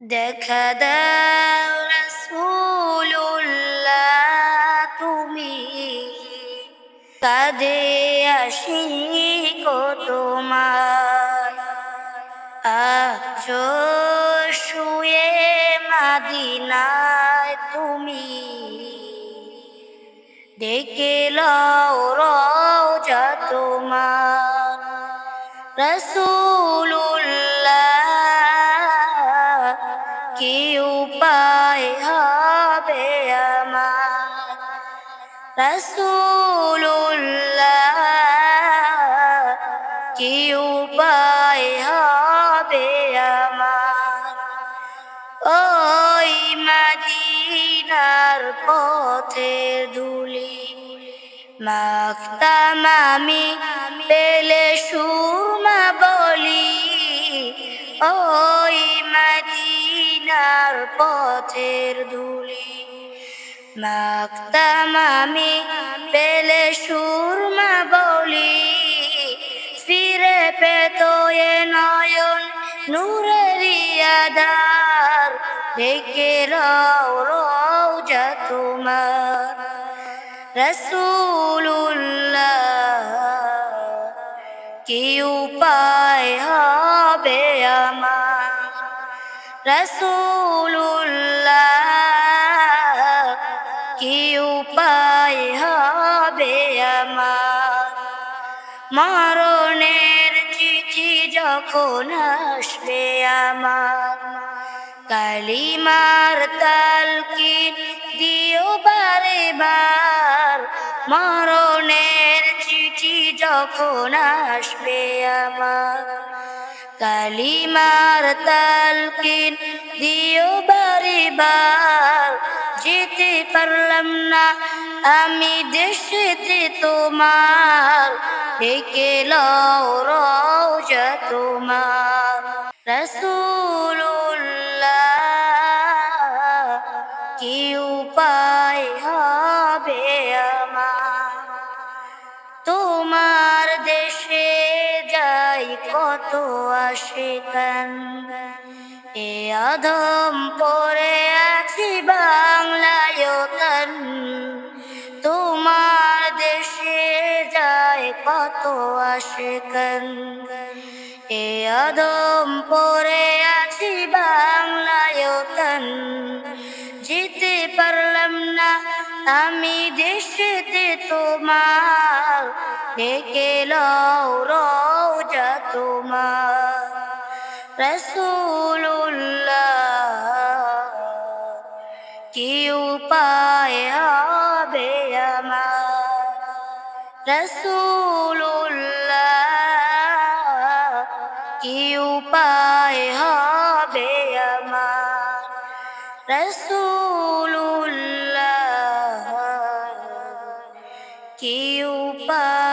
দেখা দাও রাসূলুল্লাহ তুমি কাঁদে আশিক তোমার আছো শুয়ে মাদিনায় তুমি ডেকে লও রওজা তোমার রাসূলুল্লাহ কি উপায় হবে আমার রাসূলুল্লাহ কি উপায় হবে আমার ওই মদিনার পথের ধুলি মাখতাম আমি পেলে সুরমা বলি ওই মদিনার পথের ধুলি মাখতাম আমি পেলে সুরমা বলি ফিরে পেত এ নয়ন নূরেরি আধার ঢেকে রওজা তোমার রাসূলুল্লাহ কি উপায় হবে আমার রাসূলুল্লাহ কি উপায় হবে আমার মরণের চিঠি যখন আসবে আমার কালিমার তালকিন দিও বারে বার মরণের চিঠি যখন আসবে আমার কালিমার তালকিন দিও বারে বার যেতে পারলাম না আমি দেশেতে তোমার ডেকে লও রওজা তোমার রাসূলুল্লাহ কি উপায় হবে আমার তোমার দেশে যাই কত আশিকান এ আধম পড়ে আছি বাংলায় তন তোমার দেশে যায় কত আশিকান এ আধম পড়ে আছি বাংলায় তন যেতে পারলাম না আমি দেশেতে তোমার ডেকে লও রওজা তোমার রাসূলুল্লাহ কি উপায় হবে আমার রাসূলুল্লাহ কি উপায় হবে আমার রাসূলুল্লাহ কি উপায়